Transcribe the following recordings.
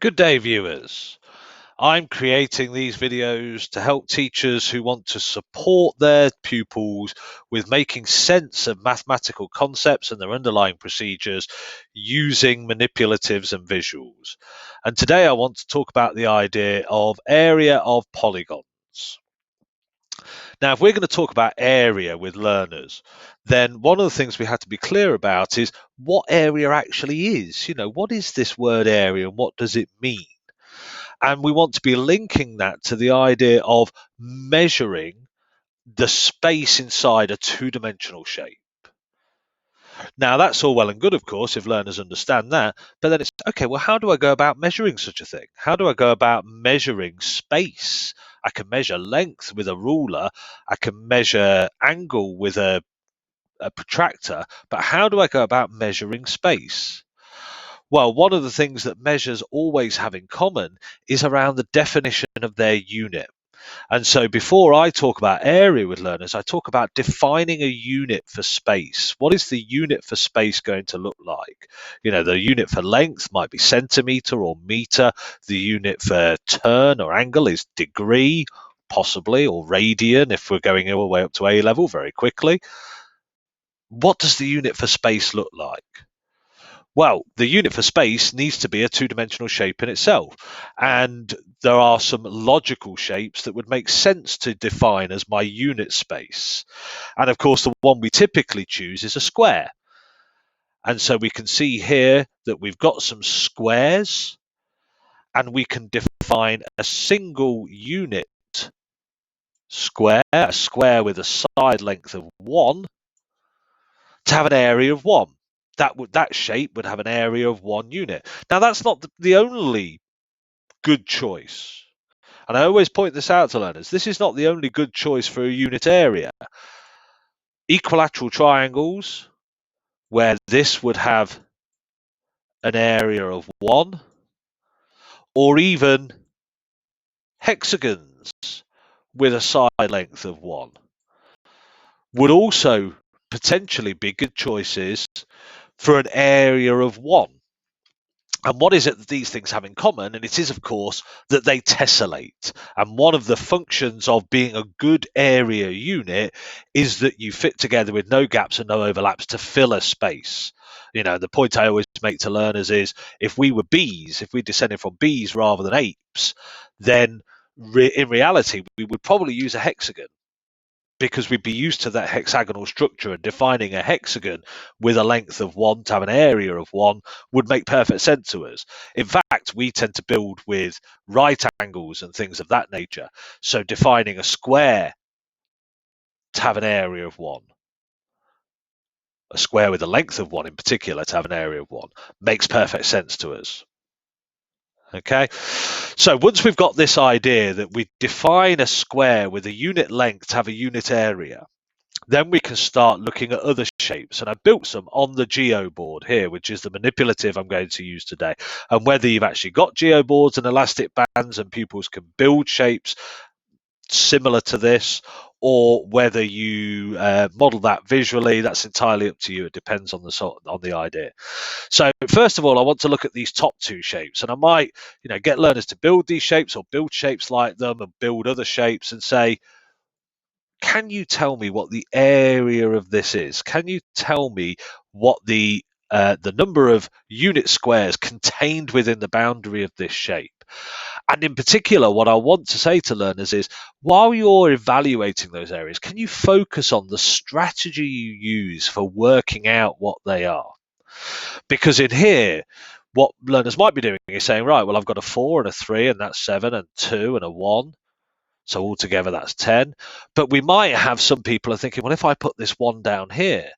Good day, viewers. I'm creating these videos to help teachers who want to support their pupils with making sense of mathematical concepts and their underlying procedures using manipulatives and visuals. And today I want to talk about the idea of area of polygons. Now, if we're going to talk about area with learners, then one of the things we have to be clear about is what area actually is. What is this word area and what does it mean? And we want to be linking that to the idea of measuring the space inside a two-dimensional shape. Now, that's all well and good, of course, if learners understand that. But then it's, okay, well, how do I go about measuring such a thing? How do I go about measuring space? I can measure length with a ruler. I can measure angle with a protractor. But how do I go about measuring space? Well, one of the things that measures always have in common is around the definition of their unit. And so before I talk about area with learners, I talk about defining a unit for space. What is the unit for space going to look like? The unit for length might be centimeter or meter. The unit for turn or angle is degree, possibly, or radian if we're going all the way up to A level very quickly. What does the unit for space look like? Well, the unit for space needs to be a two-dimensional shape in itself. And there are some logical shapes that would make sense to define as my unit space. And of course, the one we typically choose is a square. And so we can see here that we've got some squares, and we can define a single unit square, a square with a side length of 1, to have an area of 1. That shape would have an area of 1 unit. Now, that's not the only good choice. And I always point this out to learners. This is not the only good choice for a unit area. Equilateral triangles, where this would have an area of 1, or even hexagons with a side length of 1, would also potentially be good choices for an area of 1. And what is it that these things have in common? And it is, of course, that they tessellate. And one of the functions of being a good area unit is that you fit together with no gaps and no overlaps to fill a space. The point I always make to learners is if we were bees, if we descended from bees rather than apes, then in reality, we would probably use a hexagon, because we'd be used to that hexagonal structure, and defining a hexagon with a length of 1 to have an area of 1 would make perfect sense to us. In fact, we tend to build with right angles and things of that nature. So defining a square to have an area of 1, a square with a length of 1 in particular to have an area of 1, makes perfect sense to us. Okay, so once we've got this idea that we define a square with a unit length to have a unit area, then we can start looking at other shapes. And I've built some on the Geoboard here, which is the manipulative I'm going to use today. And whether you've actually got Geoboards and elastic bands and pupils can build shapes similar to this, or whether you model that visually, that's entirely up to you. It depends on the idea. So first of all, I want to look at these top two shapes, and I might get learners to build these shapes or build shapes like them and build other shapes and say, can you tell me what the area of this is? Can you tell me what the number of unit squares contained within the boundary of this shape? And in particular, what I want to say to learners is, while you're evaluating those areas, can you focus on the strategy you use for working out what they are? Because in here, what learners might be doing is saying, right, well, I've got a 4 and a 3, and that's 7, and 2 and a 1. So altogether, that's 10. But we might have some people are thinking, well, if I put this 1 down here,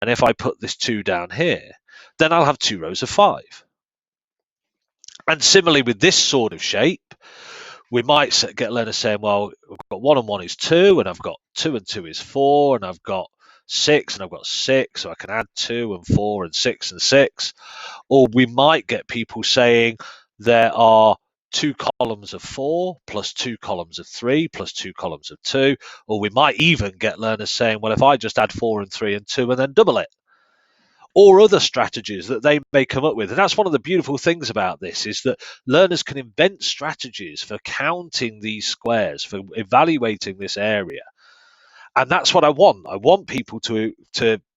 and if I put this 2 down here, then I'll have 2 rows of 5. And similarly with this sort of shape, we might get learners saying, well, I've got 1 and 1 is 2, and I've got 2 and 2 is 4, and I've got 6 and I've got 6, so I can add 2 and 4 and 6 and 6. Or we might get people saying there are 2 columns of 4 plus 2 columns of 3 plus 2 columns of 2. Or we might even get learners saying, well, if I just add 4 and 3 and 2 and then double it. or other strategies that they may come up with. And that's one of the beautiful things about this, is that learners can invent strategies for counting these squares, for evaluating this area. And that's what I want. I want people to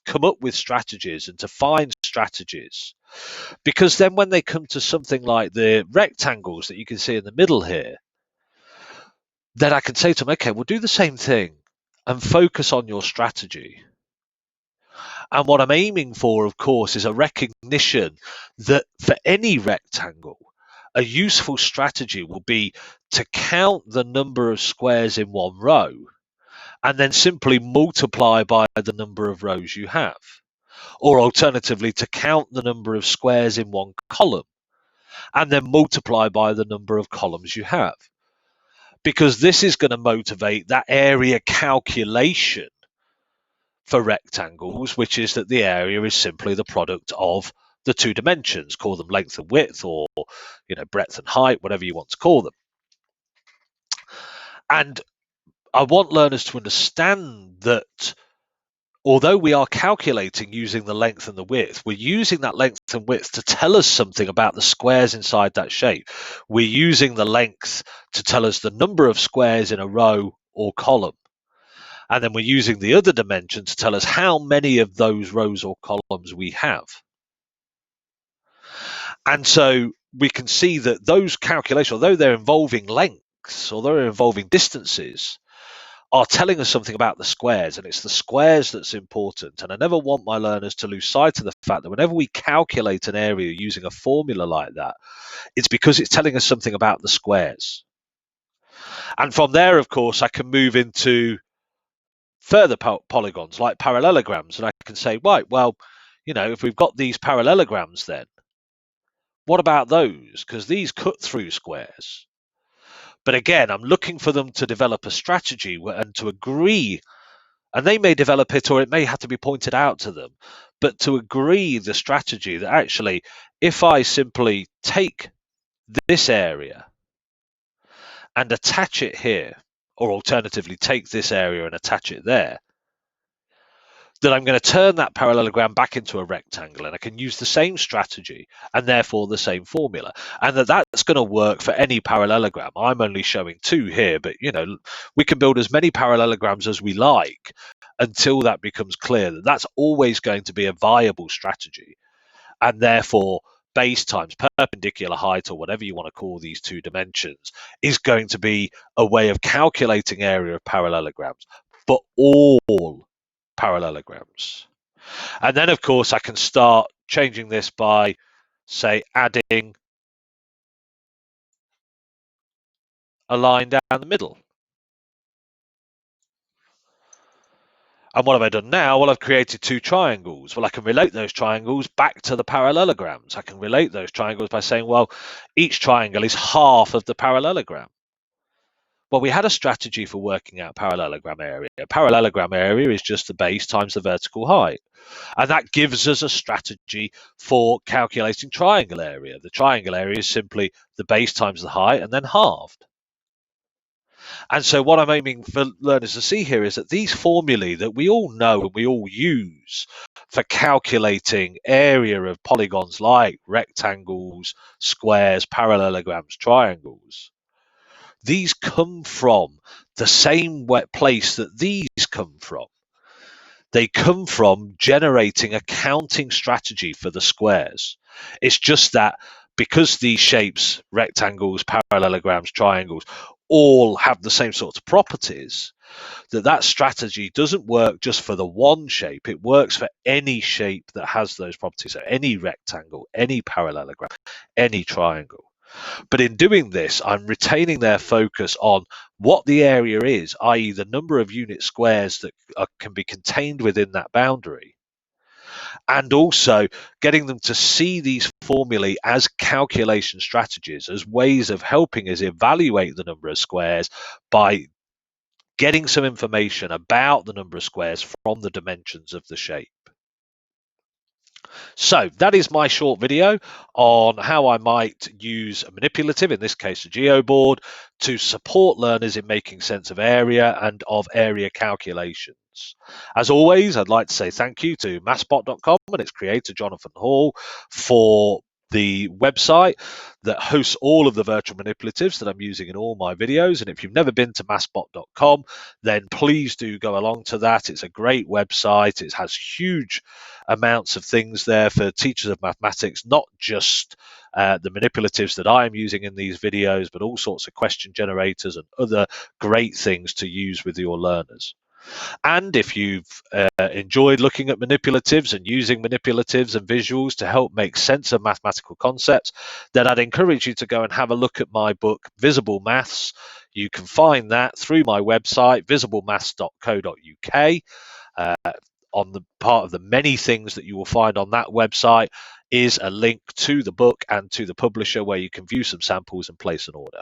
come up with strategies and to find strategies, because then when they come to something like the rectangles that you can see in the middle here, then I can say to them, okay, we'll do the same thing and focus on your strategy. And what I'm aiming for, of course, is a recognition that for any rectangle, a useful strategy will be to count the number of squares in one row and then simply multiply by the number of rows you have. Or alternatively, to count the number of squares in one column and then multiply by the number of columns you have. Because this is going to motivate that area calculation for rectangles, which is that the area is simply the product of the two dimensions, call them length and width, or breadth and height, whatever you want to call them. And I want learners to understand that although we are calculating using the length and the width, we're using that length and width to tell us something about the squares inside that shape. We're using the length to tell us the number of squares in a row or column. And then we're using the other dimension to tell us how many of those rows or columns we have. And so we can see that those calculations, although they're involving lengths, although they're involving distances, are telling us something about the squares, and it's the squares that's important. And I never want my learners to lose sight of the fact that whenever we calculate an area using a formula like that, it's because it's telling us something about the squares. And from there, of course, I can move into further polygons like parallelograms, and I can say, right, well, if we've got these parallelograms, then what about those? Because these cut through squares. But again, I'm looking for them to develop a strategy and to agree, and they may develop it or it may have to be pointed out to them, but to agree the strategy that actually, if I simply take this area and attach it here, or alternatively take this area and attach it there, then I'm going to turn that parallelogram back into a rectangle, and I can use the same strategy and therefore the same formula, and that's going to work for any parallelogram. I'm only showing two here, but we can build as many parallelograms as we like until that becomes clear that that's always going to be a viable strategy, and therefore base times perpendicular height, or whatever you want to call these two dimensions, is going to be a way of calculating area of parallelograms for all parallelograms. And then, of course, I can start changing this by, say, adding a line down the middle. And what have I done now? Well, I've created two triangles. Well, I can relate those triangles back to the parallelograms. I can relate those triangles by saying, well, each triangle is half of the parallelogram. Well, we had a strategy for working out parallelogram area. Parallelogram area is just the base times the vertical height. And that gives us a strategy for calculating triangle area. The triangle area is simply the base times the height and then halved. And so what I'm aiming for learners to see here is that these formulae that we all know and we all use for calculating area of polygons like rectangles, squares, parallelograms, triangles, these come from the same place that these come from. They come from generating a counting strategy for the squares. It's just that because these shapes, rectangles, parallelograms, triangles, all have the same sorts of properties, that strategy doesn't work just for the one shape. It works for any shape that has those properties. So any rectangle, any parallelogram, any triangle. But in doing this, I'm retaining their focus on what the area is, i.e. the number of unit squares that can be contained within that boundary, and also getting them to see these formulae as calculation strategies, as ways of helping us evaluate the number of squares by getting some information about the number of squares from the dimensions of the shape. So that is my short video on how I might use a manipulative, in this case a geoboard, to support learners in making sense of area and of area calculations. As always, I'd like to say thank you to mathspot.com and its creator Jonathan Hall for the website that hosts all of the virtual manipulatives that I'm using in all my videos. And if you've never been to mathspot.com, then please do go along to that. It's a great website. It has huge amounts of things there for teachers of mathematics, not just the manipulatives that I'm using in these videos, but all sorts of question generators and other great things to use with your learners. And if you've enjoyed looking at manipulatives and using manipulatives and visuals to help make sense of mathematical concepts, then I'd encourage you to go and have a look at my book, Visible Maths. You can find that through my website, visiblemaths.co.uk. On the part of the many things that you will find on that website is a link to the book and to the publisher where you can view some samples and place an order.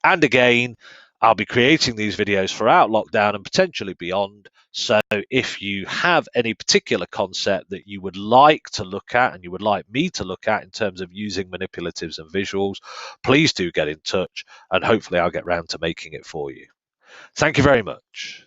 And again, I'll be creating these videos throughout lockdown and potentially beyond. So if you have any particular concept that you would like to look at and you would like me to look at in terms of using manipulatives and visuals, please do get in touch and hopefully I'll get round to making it for you. Thank you very much.